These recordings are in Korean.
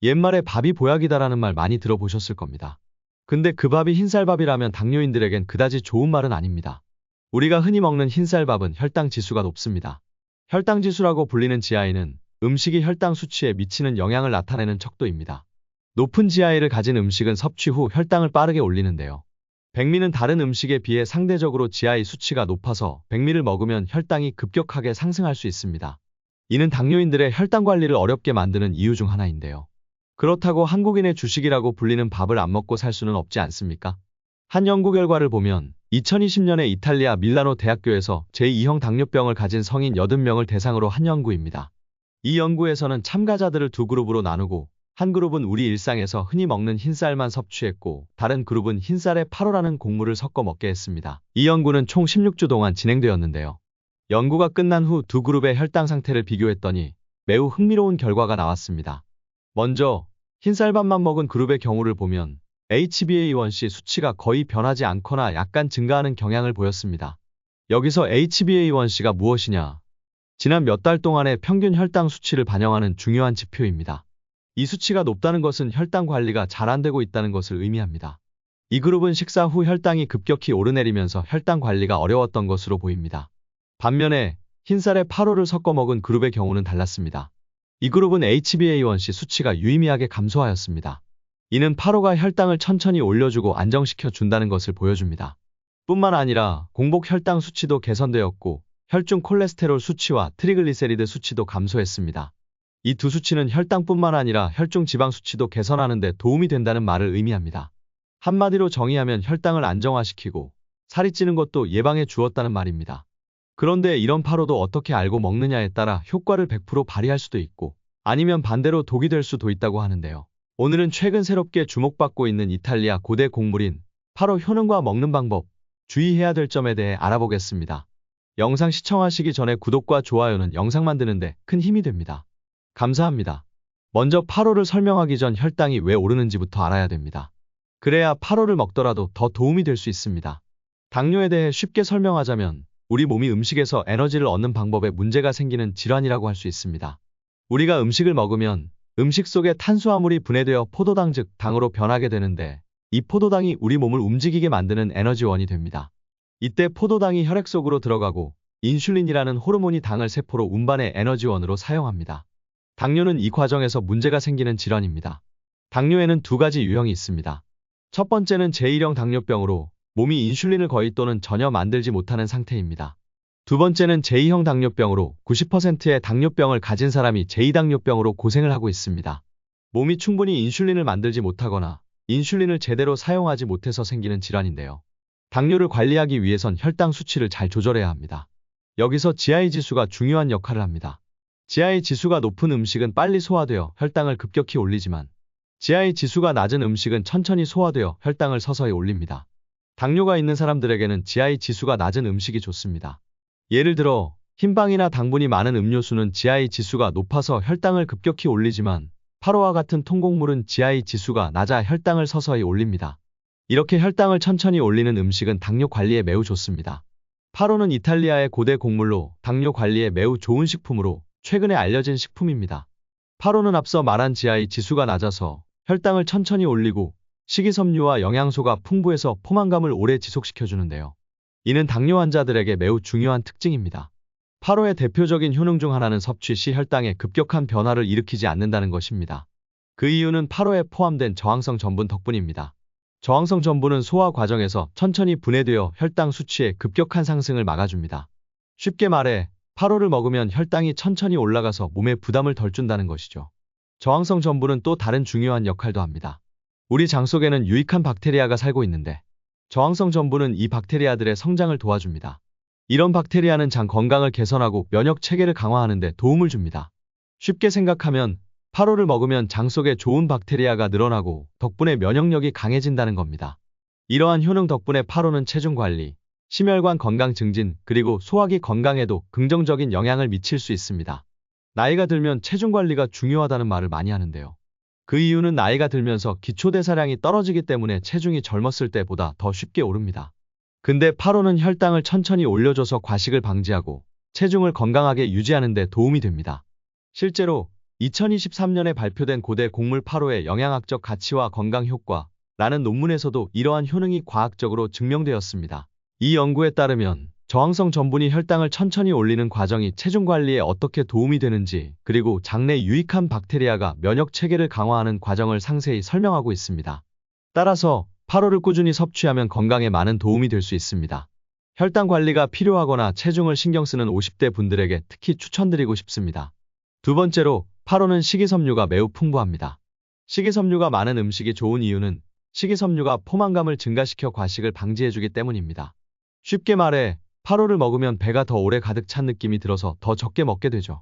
옛말에 밥이 보약이다라는 말 많이 들어보셨을 겁니다. 근데 그 밥이 흰쌀밥이라면 당뇨인들에겐 그다지 좋은 말은 아닙니다. 우리가 흔히 먹는 흰쌀밥은 혈당 지수가 높습니다. 혈당 지수라고 불리는 GI는 음식이 혈당 수치에 미치는 영향을 나타내는 척도입니다. 높은 GI를 가진 음식은 섭취 후 혈당을 빠르게 올리는데요. 백미는 다른 음식에 비해 상대적으로 GI 수치가 높아서 백미를 먹으면 혈당이 급격하게 상승할 수 있습니다. 이는 당뇨인들의 혈당 관리를 어렵게 만드는 이유 중 하나인데요. 그렇다고 한국인의 주식이라고 불리는 밥을 안 먹고 살 수는 없지 않습니까? 한 연구 결과를 보면 2020년에 이탈리아 밀라노 대학교에서 제2형 당뇨병을 가진 성인 80명을 대상으로 한 연구입니다. 이 연구에서는 참가자들을 두 그룹으로 나누고 한 그룹은 우리 일상에서 흔히 먹는 흰쌀만 섭취했고 다른 그룹은 흰쌀에 파로라는 곡물을 섞어 먹게 했습니다. 이 연구는 총 16주 동안 진행되었는데요. 연구가 끝난 후 두 그룹의 혈당 상태를 비교했더니 매우 흥미로운 결과가 나왔습니다. 먼저 흰쌀밥만 먹은 그룹의 경우를 보면 HbA1c 수치가 거의 변하지 않거나 약간 증가하는 경향을 보였습니다. 여기서 HbA1c가 무엇이냐? 지난 몇 달 동안의 평균 혈당 수치를 반영하는 중요한 지표입니다. 이 수치가 높다는 것은 혈당 관리가 잘 안 되고 있다는 것을 의미합니다. 이 그룹은 식사 후 혈당이 급격히 오르내리면서 혈당 관리가 어려웠던 것으로 보입니다. 반면에 흰쌀에 파로를 섞어 먹은 그룹의 경우는 달랐습니다. 이 그룹은 HbA1c 수치가 유의미하게 감소하였습니다. 이는 파로가 혈당을 천천히 올려주고 안정시켜 준다는 것을 보여줍니다. 뿐만 아니라 공복 혈당 수치도 개선되었고 혈중 콜레스테롤 수치와 트리글리세리드 수치도 감소했습니다. 이 두 수치는 혈당뿐만 아니라 혈중 지방 수치도 개선하는 데 도움이 된다는 말을 의미합니다. 한마디로 정의하면 혈당을 안정화시키고 살이 찌는 것도 예방해 주었다는 말입니다. 그런데 이런 파로도 어떻게 알고 먹느냐에 따라 효과를 100% 발휘할 수도 있고 아니면 반대로 독이 될 수도 있다고 하는데요. 오늘은 최근 새롭게 주목받고 있는 이탈리아 고대 곡물인 파로 효능과 먹는 방법, 주의해야 될 점에 대해 알아보겠습니다. 영상 시청하시기 전에 구독과 좋아요는 영상 만드는데 큰 힘이 됩니다. 감사합니다. 먼저 파로를 설명하기 전 혈당이 왜 오르는지부터 알아야 됩니다. 그래야 파로를 먹더라도 더 도움이 될 수 있습니다. 당뇨에 대해 쉽게 설명하자면 우리 몸이 음식에서 에너지를 얻는 방법에 문제가 생기는 질환이라고 할 수 있습니다. 우리가 음식을 먹으면 음식 속에 탄수화물이 분해되어 포도당 즉 당으로 변하게 되는데 이 포도당이 우리 몸을 움직이게 만드는 에너지원이 됩니다. 이때 포도당이 혈액 속으로 들어가고 인슐린이라는 호르몬이 당을 세포로 운반해 에너지원으로 사용합니다. 당뇨는 이 과정에서 문제가 생기는 질환입니다. 당뇨에는 두 가지 유형이 있습니다. 첫 번째는 제1형 당뇨병으로 몸이 인슐린을 거의 또는 전혀 만들지 못하는 상태입니다. 두 번째는 제2형 당뇨병으로 90%의 당뇨병을 가진 사람이 제2당뇨병으로 고생을 하고 있습니다. 몸이 충분히 인슐린을 만들지 못하거나 인슐린을 제대로 사용하지 못해서 생기는 질환인데요. 당뇨를 관리하기 위해선 혈당 수치를 잘 조절해야 합니다. 여기서 GI 지수가 중요한 역할을 합니다. GI 지수가 높은 음식은 빨리 소화되어 혈당을 급격히 올리지만 GI 지수가 낮은 음식은 천천히 소화되어 혈당을 서서히 올립니다. 당뇨가 있는 사람들에게는 GI 지수가 낮은 음식이 좋습니다. 예를 들어 흰빵이나 당분이 많은 음료수는 GI 지수가 높아서 혈당을 급격히 올리지만 파로와 같은 통곡물은 GI 지수가 낮아 혈당을 서서히 올립니다. 이렇게 혈당을 천천히 올리는 음식은 당뇨 관리에 매우 좋습니다. 파로는 이탈리아의 고대 곡물로 당뇨 관리에 매우 좋은 식품으로 최근에 알려진 식품입니다. 파로는 앞서 말한 GI 지수가 낮아서 혈당을 천천히 올리고 식이섬유와 영양소가 풍부해서 포만감을 오래 지속시켜주는데요. 이는 당뇨 환자들에게 매우 중요한 특징입니다. 파로의 대표적인 효능 중 하나는 섭취 시 혈당에 급격한 변화를 일으키지 않는다는 것입니다. 그 이유는 파로에 포함된 저항성 전분 덕분입니다. 저항성 전분은 소화 과정에서 천천히 분해되어 혈당 수치의 급격한 상승을 막아줍니다. 쉽게 말해 파로를 먹으면 혈당이 천천히 올라가서 몸에 부담을 덜 준다는 것이죠. 저항성 전분은 또 다른 중요한 역할도 합니다. 우리 장 속에는 유익한 박테리아가 살고 있는데 저항성 전분은 이 박테리아들의 성장을 도와줍니다. 이런 박테리아는 장 건강을 개선하고 면역 체계를 강화하는 데 도움을 줍니다. 쉽게 생각하면 파로를 먹으면 장 속에 좋은 박테리아가 늘어나고 덕분에 면역력이 강해진다는 겁니다. 이러한 효능 덕분에 파로는 체중 관리, 심혈관 건강 증진, 그리고 소화기 건강에도 긍정적인 영향을 미칠 수 있습니다. 나이가 들면 체중 관리가 중요하다는 말을 많이 하는데요. 그 이유는 나이가 들면서 기초대사량이 떨어지기 때문에 체중이 젊었을 때보다 더 쉽게 오릅니다. 근데 파로는 혈당을 천천히 올려줘서 과식을 방지하고 체중을 건강하게 유지하는 데 도움이 됩니다. 실제로 2023년에 발표된 고대 곡물 8호의 영양학적 가치와 건강 효과라는 논문에서도 이러한 효능이 과학적으로 증명되었습니다. 이 연구에 따르면 저항성 전분이 혈당을 천천히 올리는 과정이 체중 관리에 어떻게 도움이 되는지, 그리고 장내 유익한 박테리아가 면역 체계를 강화하는 과정을 상세히 설명하고 있습니다. 따라서 8호를 꾸준히 섭취하면 건강에 많은 도움이 될 수 있습니다. 혈당 관리가 필요하거나 체중을 신경 쓰는 50대 분들에게 특히 추천드리고 싶습니다. 두 번째로 8호는 식이섬유가 매우 풍부합니다. 식이섬유가 많은 음식이 좋은 이유는 식이섬유가 포만감을 증가시켜 과식을 방지해주기 때문입니다. 쉽게 말해 8호를 먹으면 배가 더 오래 가득 찬 느낌이 들어서 더 적게 먹게 되죠.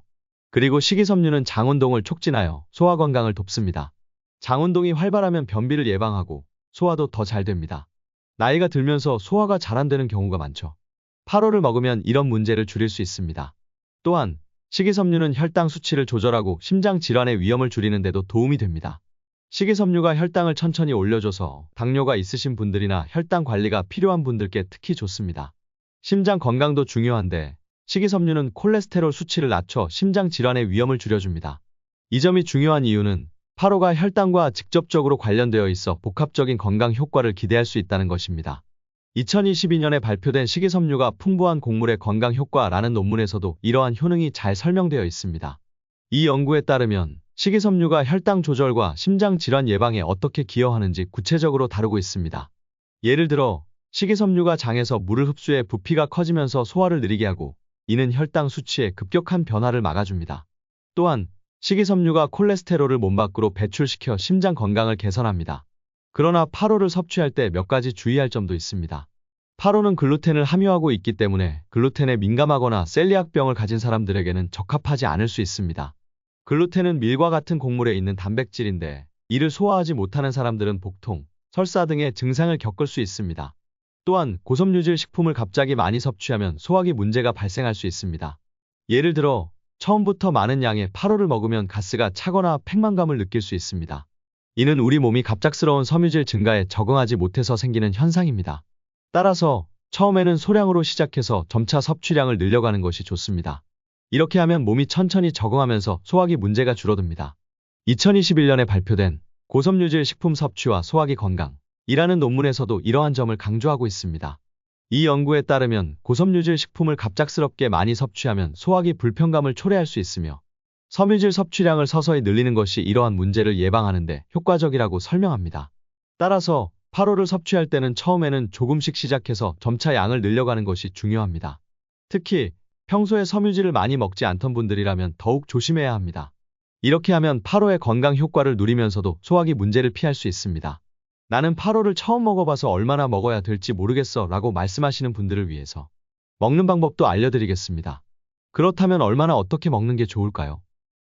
그리고 식이섬유는 장운동을 촉진하여 소화 건강을 돕습니다. 장운동이 활발하면 변비를 예방하고 소화도 더 잘 됩니다. 나이가 들면서 소화가 잘 안 되는 경우가 많죠. 8호를 먹으면 이런 문제를 줄일 수 있습니다. 또한 식이섬유는 혈당 수치를 조절하고 심장 질환의 위험을 줄이는 데도 도움이 됩니다. 식이섬유가 혈당을 천천히 올려줘서 당뇨가 있으신 분들이나 혈당 관리가 필요한 분들께 특히 좋습니다. 심장 건강도 중요한데 식이섬유는 콜레스테롤 수치를 낮춰 심장 질환의 위험을 줄여줍니다. 이 점이 중요한 이유는 8호가 혈당과 직접적으로 관련되어 있어 복합적인 건강 효과를 기대할 수 있다는 것입니다. 2022년에 발표된 식이섬유가 풍부한 곡물의 건강 효과라는 논문에서도 이러한 효능이 잘 설명되어 있습니다. 이 연구에 따르면 식이섬유가 혈당 조절과 심장 질환 예방에 어떻게 기여하는지 구체적으로 다루고 있습니다. 예를 들어 식이섬유가 장에서 물을 흡수해 부피가 커지면서 소화를 느리게 하고, 이는 혈당 수치의 급격한 변화를 막아줍니다. 또한 식이섬유가 콜레스테롤을 몸 밖으로 배출시켜 심장 건강을 개선합니다. 그러나 8호를 섭취할 때 몇 가지 주의할 점도 있습니다. 8호는 글루텐을 함유하고 있기 때문에 글루텐에 민감하거나 셀리악병을 가진 사람들에게는 적합하지 않을 수 있습니다. 글루텐은 밀과 같은 곡물에 있는 단백질인데 이를 소화하지 못하는 사람들은 복통, 설사 등의 증상을 겪을 수 있습니다. 또한 고섬유질 식품을 갑자기 많이 섭취하면 소화기 문제가 발생할 수 있습니다. 예를 들어 처음부터 많은 양의 8호를 먹으면 가스가 차거나 팽만감을 느낄 수 있습니다. 이는 우리 몸이 갑작스러운 섬유질 증가에 적응하지 못해서 생기는 현상입니다. 따라서 처음에는 소량으로 시작해서 점차 섭취량을 늘려가는 것이 좋습니다. 이렇게 하면 몸이 천천히 적응하면서 소화기 문제가 줄어듭니다. 2021년에 발표된 고섬유질 식품 섭취와 소화기 건강이라는 논문에서도 이러한 점을 강조하고 있습니다. 이 연구에 따르면 고섬유질 식품을 갑작스럽게 많이 섭취하면 소화기 불편감을 초래할 수 있으며 섬유질 섭취량을 서서히 늘리는 것이 이러한 문제를 예방하는 데 효과적이라고 설명합니다. 따라서 8호를 섭취할 때는 처음에는 조금씩 시작해서 점차 양을 늘려가는 것이 중요합니다. 특히 평소에 섬유질을 많이 먹지 않던 분들이라면 더욱 조심해야 합니다. 이렇게 하면 8호의 건강 효과를 누리면서도 소화기 문제를 피할 수 있습니다. 나는 8호를 처음 먹어봐서 얼마나 먹어야 될지 모르겠어 라고 말씀하시는 분들을 위해서 먹는 방법도 알려드리겠습니다. 그렇다면 얼마나 어떻게 먹는 게 좋을까요?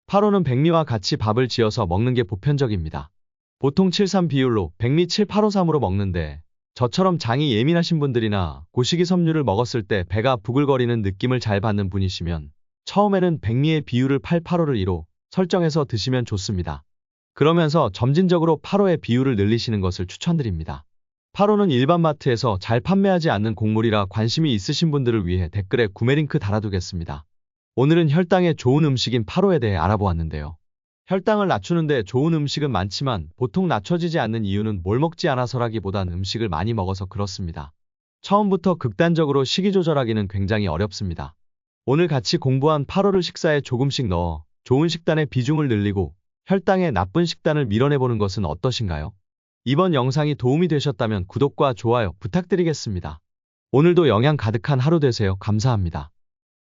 8호는 백미와 같이 밥을 지어서 먹는 게 보편적입니다. 보통 7:3 비율로 백미 7:8:5:3으로 먹는데 저처럼 장이 예민하신 분들이나 고식이섬유를 먹었을 때 배가 부글거리는 느낌을 잘 받는 분이시면 처음에는 백미의 비율을 8:8:5를 2로 설정해서 드시면 좋습니다. 그러면서 점진적으로 8호의 비율을 늘리시는 것을 추천드립니다. 8호는 일반 마트에서 잘 판매하지 않는 곡물이라 관심이 있으신 분들을 위해 댓글에 구매 링크 달아두겠습니다. 오늘은 혈당에 좋은 음식인 8호에 대해 알아보았는데요. 혈당을 낮추는데 좋은 음식은 많지만 보통 낮춰지지 않는 이유는 뭘 먹지 않아서라기보단 음식을 많이 먹어서 그렇습니다. 처음부터 극단적으로 식이 조절하기는 굉장히 어렵습니다. 오늘 같이 공부한 8호를 식사에 조금씩 넣어 좋은 식단의 비중을 늘리고 혈당에 나쁜 식단을 밀어내보는 것은 어떠신가요? 이번 영상이 도움이 되셨다면 구독과 좋아요 부탁드리겠습니다. 오늘도 영양 가득한 하루 되세요. 감사합니다.